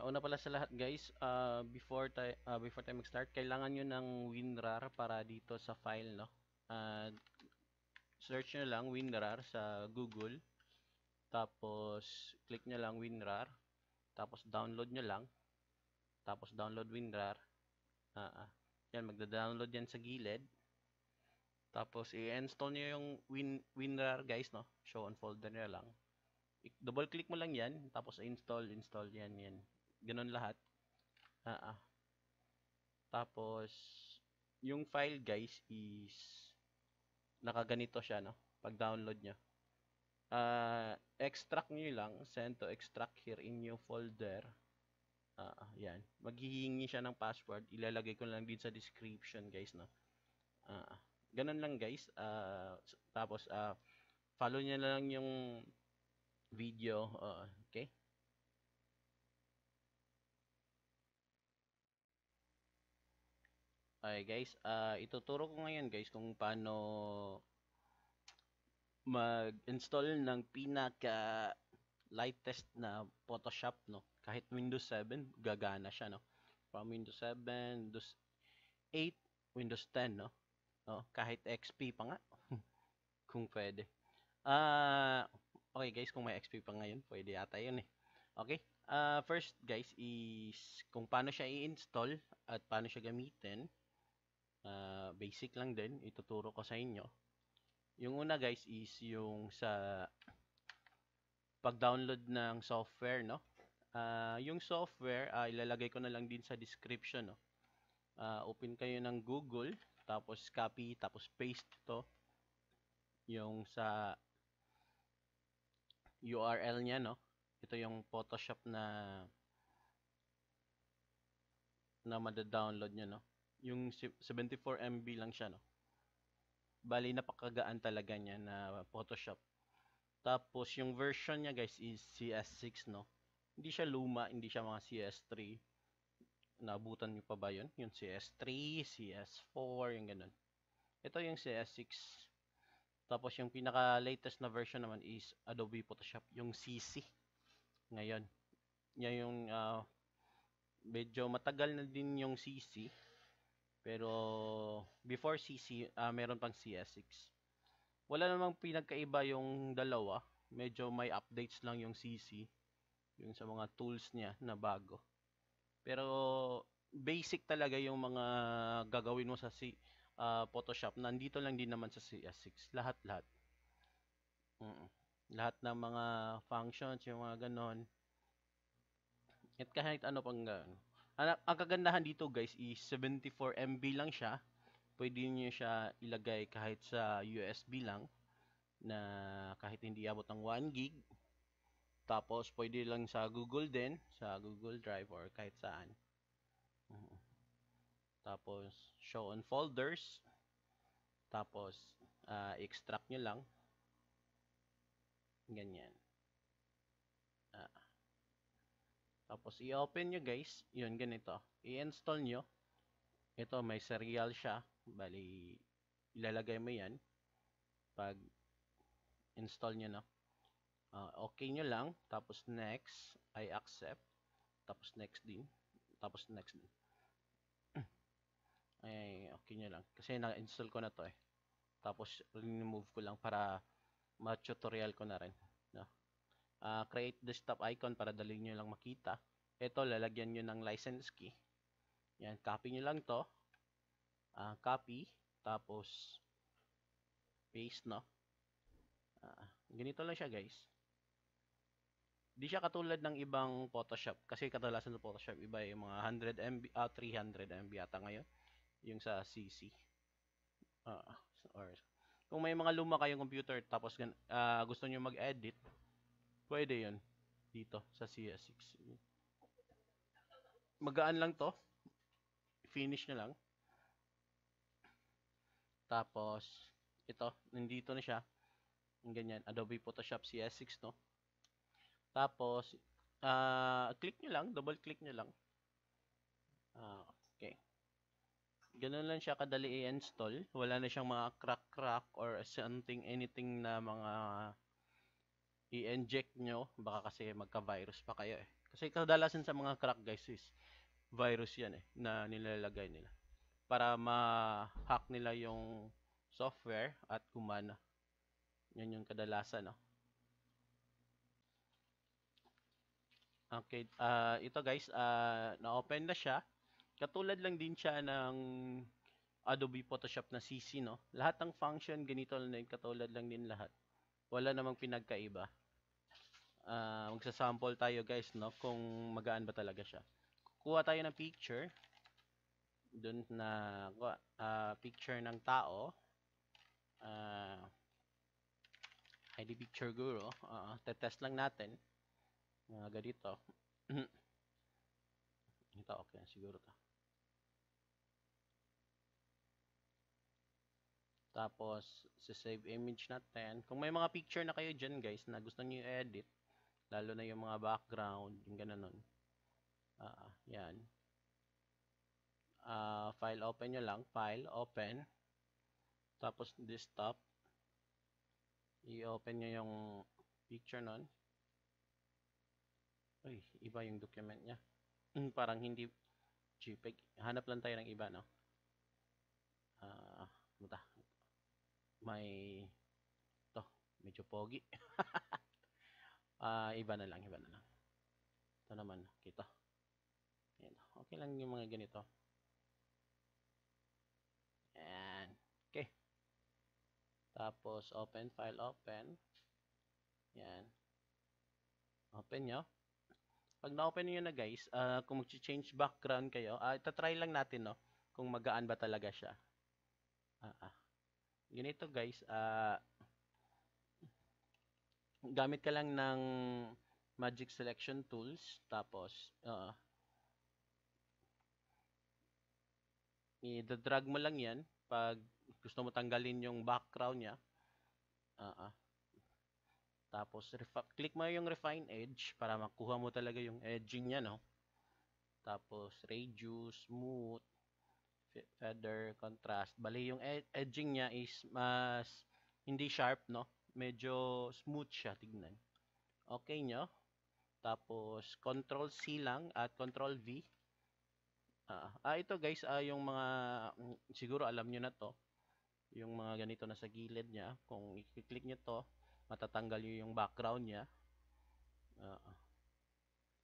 Una pala sa lahat guys, before tayo mag-start, kailangan nyo ng WinRAR para dito sa file, no? Uh, Search nyo lang WinRAR sa Google, tapos click nyo lang WinRAR, tapos download nyo lang, tapos download WinRAR. Yan, magda-download yan sa gilid. Tapos i-install nyo yung WinRAR guys, no? Show on folder nyo lang. Double click mo lang yan, tapos install yan. Ganun lahat. Tapos, yung file guys is nakaganito siya, no? Pag download nyo. Extract nyo lang, send to extract here in new folder. Yan. Maghihingi siya ng password. Ilalagay ko lang din sa description guys, no? Ganun lang guys. Tapos, follow nyo lang yung video. Okay? Okay guys, ituturo ko ngayon guys kung paano mag-install ng pinaka lightest na Photoshop, no? Kahit Windows 7 gagana siya, no? From Windows 7, Windows 8, Windows 10, no? Kahit XP pa nga kung pwede. Okay guys, kung may XP pa ngayon, pwede yata 'yun eh. Okay? First guys is kung paano siya i-install at paano siya gamitin. Basic lang din, ituturo ko sa inyo. Yung una guys is yung sa pag-download ng software, no? Yung software, ilalagay ko na lang din sa description, no? Open kayo ng Google, tapos copy, tapos paste to yung sa URL niya, no? Ito yung Photoshop na mada-download nyo, no? Yung 74 MB lang siya, no? Bali, napakagaan talaga niya na Photoshop. Tapos, yung version niya, guys, is CS6, no? Hindi siya luma, hindi siya mga CS3. Naabutan nyo pa ba yun? Yung CS3, CS4, yung ganun. Ito yung CS6. Tapos, yung pinaka-latest na version naman is Adobe Photoshop, yung CC. Ngayon. Yan yung medyo matagal na din yung CC. Pero, before CC, meron pang CS6. Wala namang pinagkaiba yung dalawa. Medyo may updates lang yung CC. Yung sa mga tools niya na bago. Pero basic talaga yung mga gagawin mo sa Photoshop. Nandito lang din naman sa CS6. Lahat-lahat. Lahat ng mga functions, yung mga ganon. At kahit ano pang gano'n. Ang kagandahan dito guys is 74 MB lang siya. Pwede niyo siya ilagay kahit sa USB lang na kahit hindi abot ng 1 gig. Tapos pwede lang sa Google din, sa Google Drive or kahit saan. Tapos show on folders. Tapos extract nyo lang. Ganyan. Tapos i-open nyo guys. Yun, ganito. I-install nyo. Ito may serial siya. Bali, ilalagay mo yan. Pag install nyo na. Okay nyo lang. Tapos next. I accept. Tapos next din. Tapos next din. Ay, okay nyo lang. Kasi na-install ko na to eh. Tapos remove ko lang para ma-tutorial ko na rin. No? Create desktop icon para dali nyo lang makita. Ito, lalagyan nyo ng license key. Yan, copy nyo lang to. Copy. Tapos paste, no? Ganito lang siya, guys. Di siya katulad ng ibang Photoshop. Kasi kadalasan ng Photoshop, iba yung mga 100 MB, 300 MB yata ngayon. Yung sa CC. Or kung may mga luma kayong computer tapos gusto niyo mag-edit, pwede 'yun dito sa CS6. Magaan lang 'to. Finish na lang. Tapos ito, nandito na siya. Yung ganyan, Adobe Photoshop CS6, no? Tapos click nyo lang, double click nyo lang. Okay. Ganun lang siya kadali i-install. Wala na siyang mga crack or something, anything na mga i-inject nyo. Baka kasi magka-virus pa kayo eh. Kasi kadalasan sa mga crack guys is virus yan eh, na nilalagay nila. Para ma-hack nila yung software at gumana. Yan yung kadalasan, no? Okay, ito guys, na-open na siya. Katulad lang din siya ng Adobe Photoshop na CC, no? Lahat ng function, ganito lang din, katulad lang din lahat. Wala namang pinagkaiba. Magsasample tayo guys, no? Kung magaan ba talaga siya. Kuha tayo ng picture. Doon na picture ng tao. ID picture guru. Tetest lang natin. Ganito. Ito, okay siguro to. Tapos, save image natin. Kung may mga picture na kayo dyan guys na gusto niyo i-edit, lalo na yung mga background, yung gano'n. Yan. File open nyo lang. File open. Tapos desktop. I-open nyo yung picture nun. Uy, iba yung document niya. Parang hindi JPEG. Hanap lang tayo ng iba, no? May to, medyo pogi. Iba na lang. Ito naman, kita. Ayan. Okay lang yung mga ganito. Ayan. Okay. Tapos, open, file open. Ayan. Open nyo. Pag na-open nyo na guys, kung mag-change background kayo, itatry lang natin, no? Kung magaan ba talaga siya. Ganito guys, gamit ka lang ng magic selection tools. Tapos, i-drag mo lang yan pag gusto mo tanggalin yung background niya. Tapos, click mo yung refine edge para makuha mo talaga yung edging niya, no? Tapos, radius, smooth, feather, contrast. Bali, yung edging niya is mas hindi sharp, no? Medyo smooth siya, tignan. Okay nyo. Tapos, Control C lang at Control V. Ito guys, yung mga, siguro alam nyo na to. Yung mga ganito na sa gilid niya. Kung i-click nyo to, matatanggal nyo yung background niya.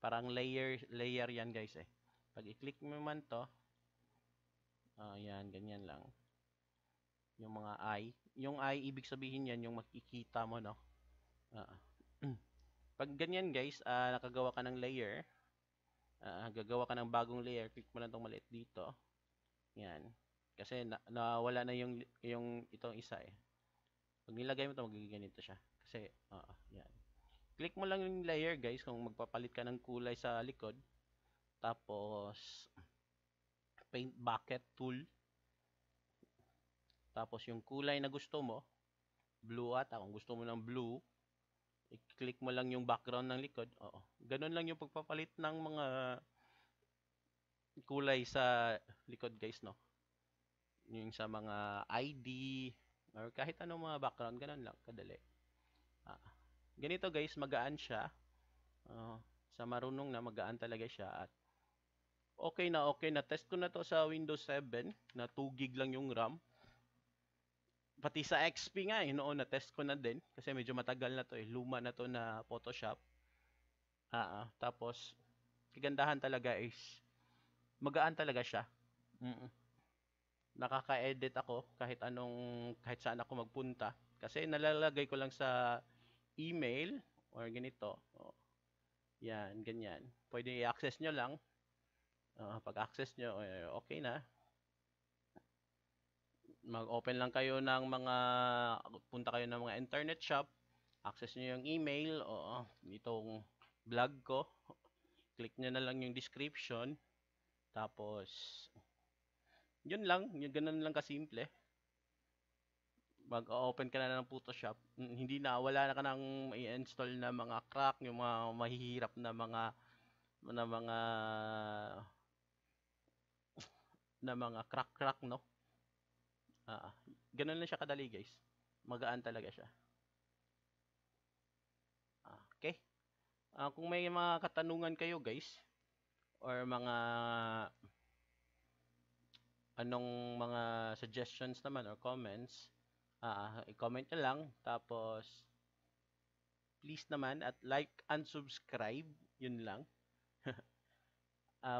Parang layer yan guys eh. Pag i-click mo man to, yan, ganyan lang. Yung mga eye. Yung eye, ibig sabihin yan, yung makikita mo, no? Pag ganyan guys, nakagawa ka ng layer, gagawa ka ng bagong layer, click mo lang itong maliit dito. Yan. Kasi nawala na yung itong isa eh. Pag nilagay mo ito, magiging ganito siya. Kasi, yan. Click mo lang yung layer guys kung magpapalit ka ng kulay sa likod. Tapos, paint bucket tool. Tapos, yung kulay na gusto mo, blue ata. Kung gusto mo ng blue, i-click mo lang yung background ng likod. Ganun lang yung pagpapalit ng mga kulay sa likod guys, no? Yung sa mga ID or kahit anong mga background, ganun lang, kadali. Ganito guys, magaan siya. Sa marunong na, magaan talaga siya. At okay na. Test ko na to sa Windows 7 na 2 gig lang yung RAM. Pati sa XP nga noon na-test ko na din kasi medyo matagal na to eh. Luma na to na Photoshop. Tapos, kagandahan talaga is magaan talaga siya. Nakaka-edit ako kahit saan ako magpunta. Kasi nalalagay ko lang sa email or ganito. Yan, ganyan. Pwede i-access nyo lang. Pag-access nyo, okay na. Mag-open lang kayo ng punta kayo ng mga internet shop. Access nyo yung email. Itong blog ko. Click nyo na lang yung description. Tapos, yun lang. Yung ganun lang kasimple. Mag-open ka na ng Photoshop. Wala na ka nang i-install na mga crack, yung mga mahihirap na mga crack, no? Ganun lang siya kadali, guys. Magaan talaga siya. Okay. Kung may mga katanungan kayo guys, or mga anong mga suggestions naman or comments, i-comment nyo lang. Tapos, please naman at like and subscribe. Yun lang.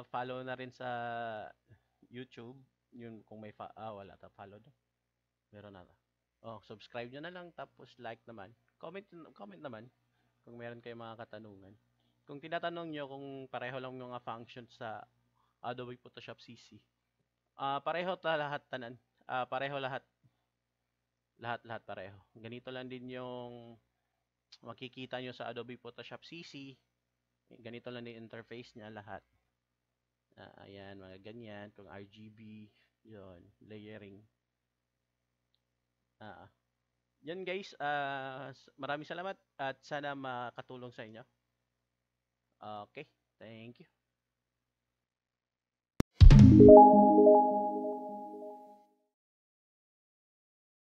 Follow na rin sa YouTube. Yun kung may wala ta follow do. Meron na. Subscribe nyo na lang tapos like naman. Comment naman kung meron kayong mga katanungan. Kung tinatanong nyo kung pareho lang yung mga functions sa Adobe Photoshop CC, pareho lahat tanan. Pareho lahat. Lahat pareho. Ganito lang din yung makikita nyo sa Adobe Photoshop CC. Ganito lang din interface niya lahat. Ayan, mga ganyan. Kung RGB, yon layering. Yan guys, maraming salamat at sana makatulong sa inyo. Okay, thank you.